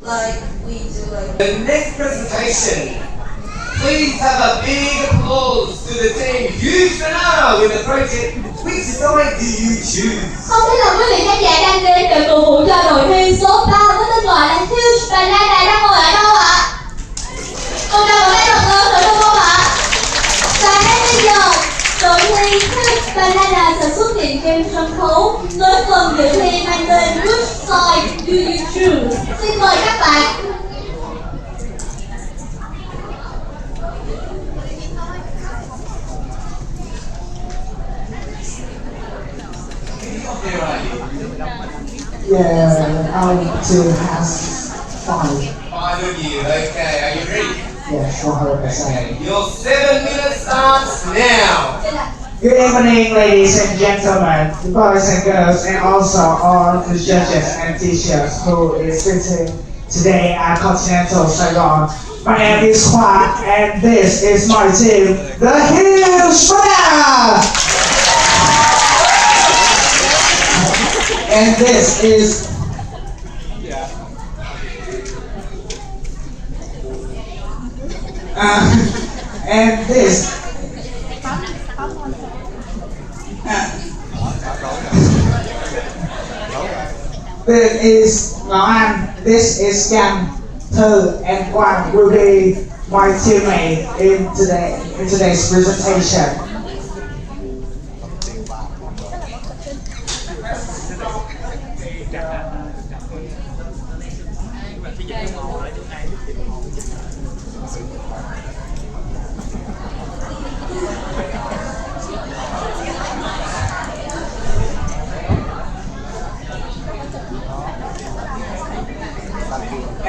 like we do like. The next presentation, please have a big applause to the team Huge Banana with the project Which Side Do You Choose? Không biết là quý vị khán giả đang đến để cổ vũ cho đội thi số 3 với tên gọi là Huge Banana đang ngồi ở đâu ạ? Cô đang ở đây thật lớn nữa đúng không ạ? Và ngay bây giờ, đội thi Huge Banana sẽ xuất hiện trên sân khấu với phần dự thi mang tên Which Side Do You Choose? Xin mời các bạn. Yeah, I want to have 5. 5 of you, okay, are you ready? Yeah, 100%. Okay, your 7 minutes starts now. Good evening, ladies and gentlemen, boys and girls, and also all the judges and teachers who is sitting today at Continental Saigon. My name is Quack, and this is my team, the Huge Banana! And this is and this this is Ngọc this is Yang, Thư, and Quang will be my teammate in today's presentation.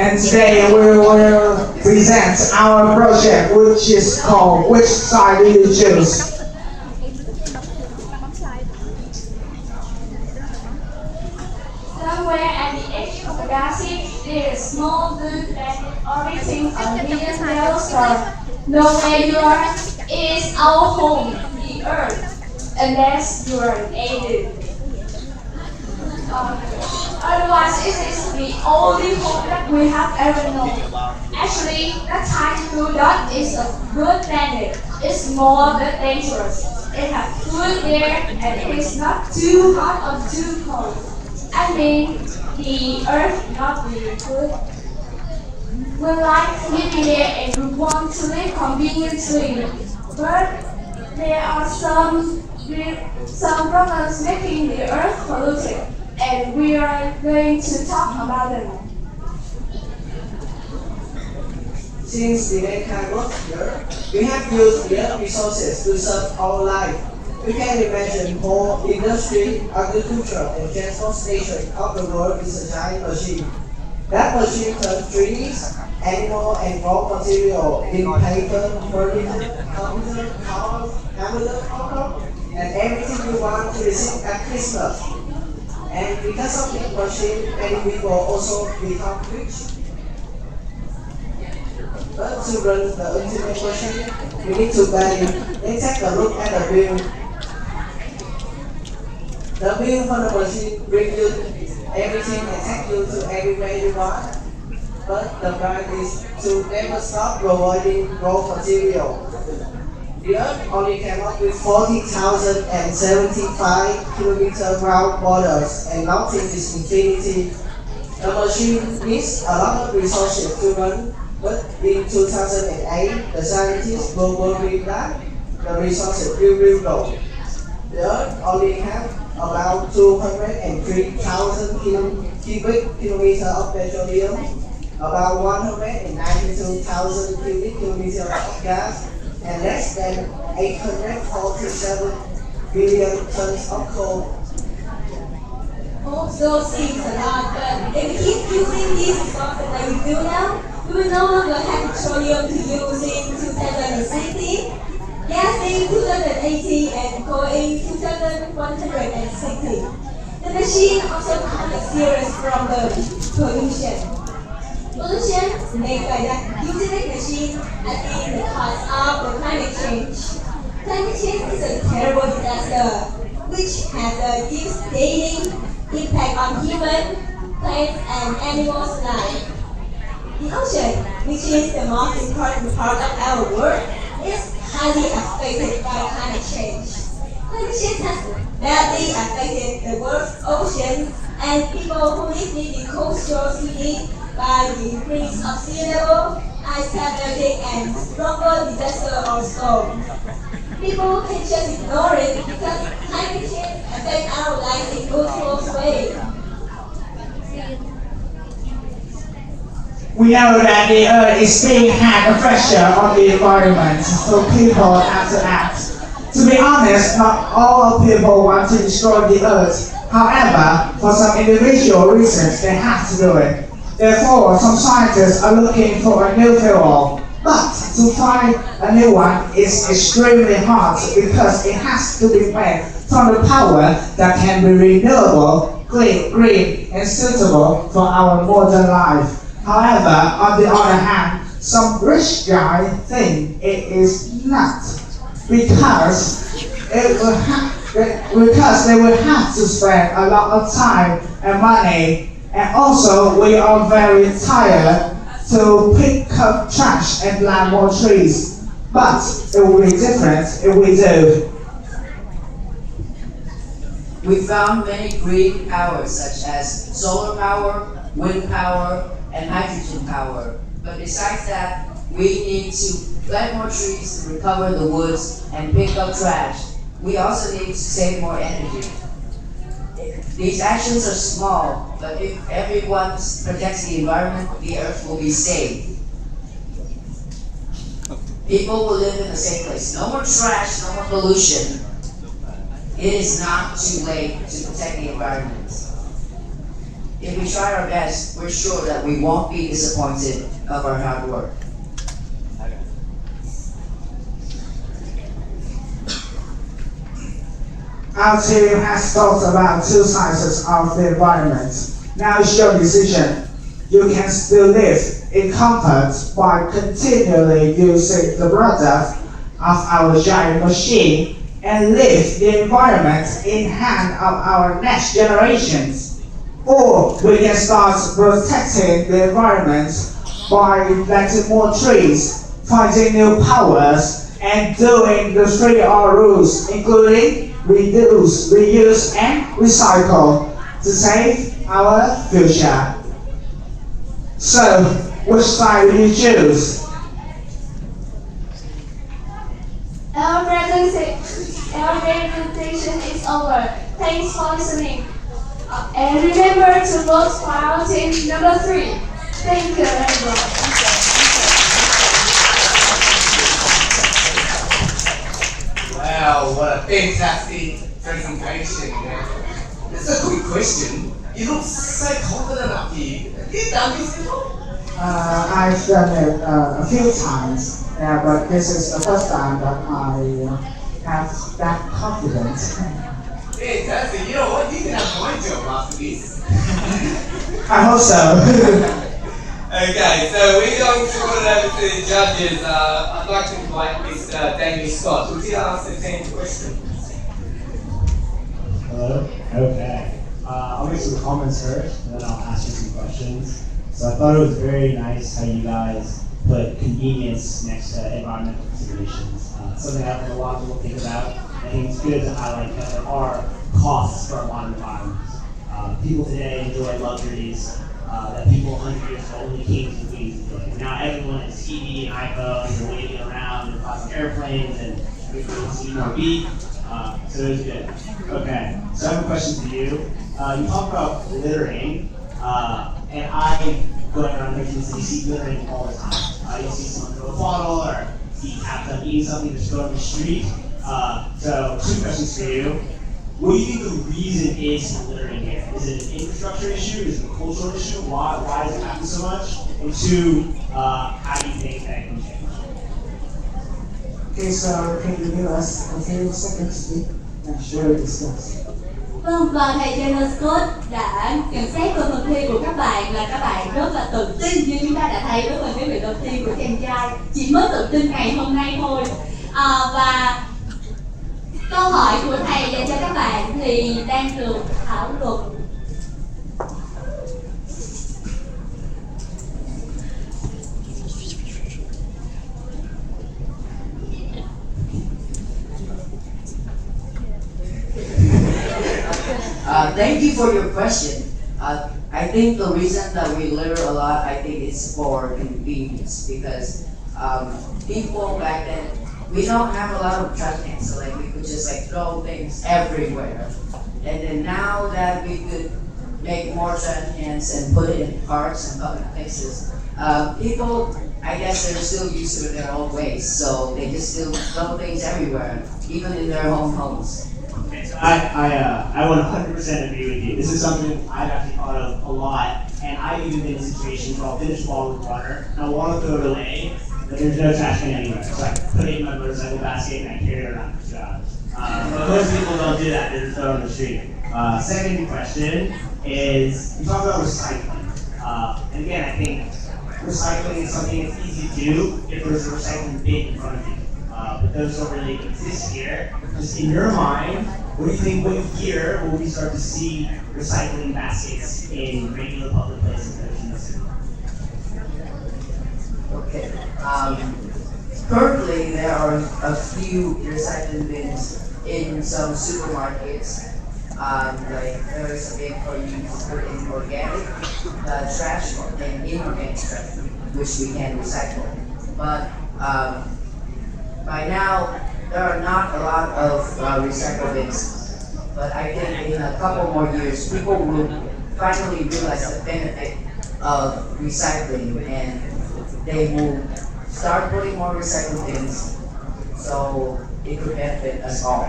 And today we will present our project, which is called Which Side Do You Choose? Somewhere at the edge of the galaxy, there is a small blue planet orbiting a million yellow star. Nowhere you are is our home, the Earth, unless you are an alien. Otherwise, it is the only home that we have ever known. Actually, that tiny blue dot is a good planet. It's small but dangerous. It has food there, and it is not too hot or too cold. I mean, the Earth not really good. We like living there and we want to live conveniently, but there are some problems making the Earth polluted, and we are going to talk about them. Since the mankind was here, we have used the earth resources to serve our life. We can imagine whole industry, agriculture, and transportation of the world is a giant machine. That machine turns trees, animal, and raw material in paper, furniture, computer, cars, hamburger, popcorn, and everything you want to receive at Christmas. And because of this machine, many people also become rich. But to run the ultimate machine, we need to buy it. Let's take a look at the bill. The bill for the machine brings you everything and take you to everywhere you want. But the price is to never stop providing raw material. The Earth only came up with 40,075 kilometer round borders, and nothing is infinity. The machine needs a lot of resources to run, but in 2008, the scientists were worried that the resources will low. The Earth only has about 203,000 cubic kilometers of petroleum, about 192,000 cubic kilometers of gas, and less than 847 billion tons of coal. All those things a lot, but if we keep using these resources like we do now, we will no longer have petroleum to use in 2060, gas in 2080, and coal in 2160. The machine also causes a serious problem: pollution. Pollution is made by that using the machine as in the cause of the climate change. Climate change is a terrible disaster which has a devastating impact on human, plants, and animals' life. The ocean, which is the most important part of our world, is highly affected by climate change. Climate change has badly affected the world's oceans and people who live near the coastal cities by the increase of sea level, ice cap melting, and stronger disaster or storm. People can just ignore it because climate change affects our lives in good close way. We know that the earth is being had a pressure on the environment, so people have to act. To be honest, not all people want to destroy the earth. However, for some individual reasons, they have to do it. Therefore, some scientists are looking for a new fuel. But to find a new one is extremely hard because it has to be made from the power that can be renewable, clean, green, and suitable for our modern life. However, on the other hand, some rich guy think it is not because they will have to spend a lot of time and money, and also we are very tired to pick up trash and plant more trees. But it will be different if we do. We found many green powers such as solar power, wind power, and hydrogen power. But besides that, we need to plant more trees to recover the woods and pick up trash. We also need to save more energy. These actions are small, but if everyone protects the environment, the earth will be safe. People will live in a safe place. No more trash, no more pollution. It is not too late to protect the environment. If we try our best, we're sure that we won't be disappointed of our hard work. Our team has talked about two sides of the environment. Now it's your decision. You can still live in comfort by continually using the product of our giant machine and leave the environment in hand of our next generations. Or we can start protecting the environment by planting more trees, finding new powers, and doing the 3R rules, including reduce, reuse, and recycle to save our future. So, which side will you choose? Our presentation is over. Thanks for listening. And remember to vote for our team number 3. Thank you, everyone. Wow, what a fantastic presentation. This is a quick question. You look so confident up here. Have you done this before? I've done it a few times, but this is the first time that I have that confidence. Fantastic. You know what? You can have my job after this. I hope so. Okay, so we're going to put it over to the judges. I'd like to invite Mr. Daniel Scott. Would you ask the 10 questions? Hello? Okay. I'll make some comments first, and then I'll ask you some questions. So I thought it was very nice how you guys put convenience next to environmental considerations. Something I think a lot of people think about. I think it's good to highlight that there are costs for a lot of environments. People today enjoy luxuries that people 100 years ago only kings and queens enjoyed. Now everyone has TV and iPhones and waiting around and flying airplanes and everyone see more beat. So it was good. Okay, so I have a question for you. You talked about littering, and I, going around Michigan City, see littering all the time. You'll see someone throw a bottle or see have them eating something just go on the street. So two questions for you. What do you think the reason is for littering here? Is it an infrastructure issue? Is it a cultural issue? Why does it happen so much? And two, how do you think that can change? Okay, so can you give us a few seconds to and share discuss? Vâng, và thầy James Scott đã nhận xét về phần thi của các bạn là các bạn rất là tự tin, như chúng ta đã thấy với phần cái đầu tiên của chàng trai chỉ mới tự tin ngày hôm nay thôi. Và câu hỏi của thầy dành cho các bạn thì đang được thảo luận. Thank you for your question. I think the reason that we litter a lot, I think it's for convenience because people back then, we don't have a lot of trash cans, so like we could just like throw things everywhere. And then now that we could make more trash cans and put it in parks and public places, people, I guess they're still used to their own ways, so they just still throw things everywhere, even in their own homes. Okay, so I would 100% agree with you. This is something I've actually thought of a lot, and I've even been in situations where I'll finish a bottle with water, and I'll want to throw it away, but there's no trash can anywhere. So I put it in my motorcycle basket and I carry it around for 2 hours. But most people don't do that, they just throw it on the street. Second question is, you talk about recycling. And again, I think recycling is something that's easy to do if there's a recycling bin in front of you. But those don't really exist here. Just in your mind, what do you think, what year will we start to see recycling baskets in regular public places that are in the city? Okay. Currently, there are a few recycling bins in some supermarkets. Like there is a bin for you to put in organic trash and inorganic trash, which we can recycle. But by now, there are not a lot of recycle bins. But I think in a couple more years, people will finally realize the benefit of recycling, and they will start putting more recycle bins, so it could benefit us all.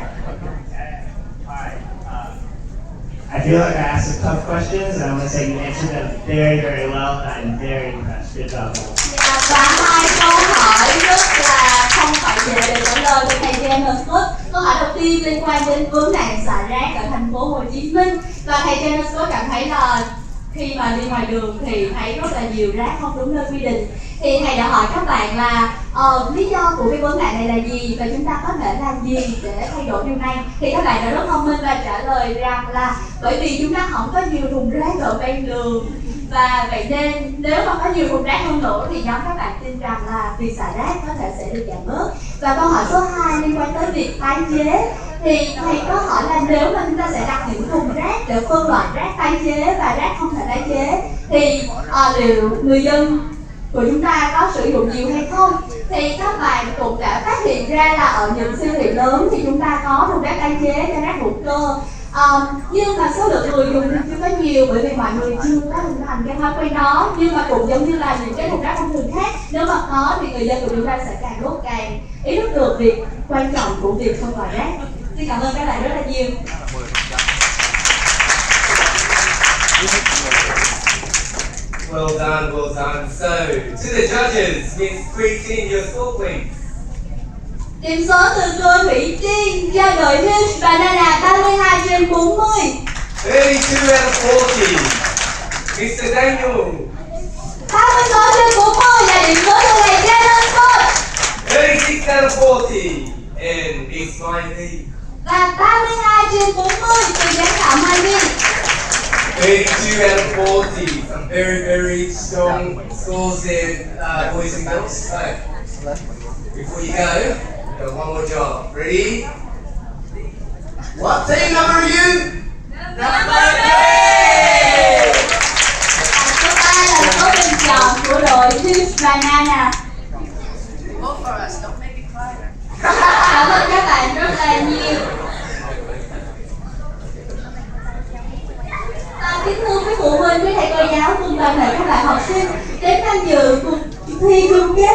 Alright. I feel like I asked some tough questions, and I want to say you answered them very, very well, and I'm very impressed. Good job. Và hai câu hỏi rất là không phải dễ để trả lời của thầy James Scott. Câu hỏi đầu tiên liên quan đến vấn nạn xả rác ở thành phố Hồ Chí Minh, và thầy James Scott cảm thấy là khi mà đi ngoài đường thì thấy rất là nhiều rác không đúng nơi quy định. Thì thầy đã hỏi các bạn là lý do của cái vấn nạn này là gì và chúng ta có thể làm gì để thay đổi điều này. Thì các bạn đã rất thông minh và trả lời rằng là bởi vì chúng ta không có nhiều thùng rác ở ven đường, và vậy nên nếu mà có nhiều thùng rác hơn nữa thì nhóm các bạn tin rằng là việc xả rác có thể sẽ được giảm bớt. Và câu hỏi số 2 liên quan tới việc tái chế, thì thầy có hỏi là nếu mà chúng ta sẽ đặt những thùng rác để phân loại rác tái chế và rác không thể tái chế thì liệu người dân của chúng ta có sử dụng nhiều hay không. Thì các bạn cũng đã phát hiện ra là ở những siêu thị lớn thì chúng ta có thùng rác tái chế cho rác hữu cơ, nhưng mà số lượng người dùng chưa có nhiều bởi vì mọi người chưa có hình thành cái thói quen đó. Nhưng mà cũng giống như là những cái thùng rác thông thường khác, nếu mà có thì người dân của chúng ta sẽ càng lúc càng ý thức được việc quan trọng của việc phân loại rác. Xin cảm ơn các bạn rất là nhiều. Well done, well done. So, to the judges, Miss Christine, your score please. Điểm số từ cô Thủy Tiên cho đội Hills Banana 32/40. 32 out of 40. Mr. Daniel. 36/40 là điểm số từ thầy James Scott. 36 out of 40. And Miss Miley. Và 32/40 từ giám khảo Miley. 32 out of 40. Some very, very strong scores there, boys and girls. So, before you go, we've got one more job. Ready? What team number are you? Number 3! Số 3 là số bình chọn của đội Hills Banana. Vote for us, don't make me cry. Cảm ơn các bạn rất là nhiều. Kính thưa quý phụ huynh, quý thầy cô giáo cùng toàn thể các bạn học sinh đến tham dự cuộc thi chung kết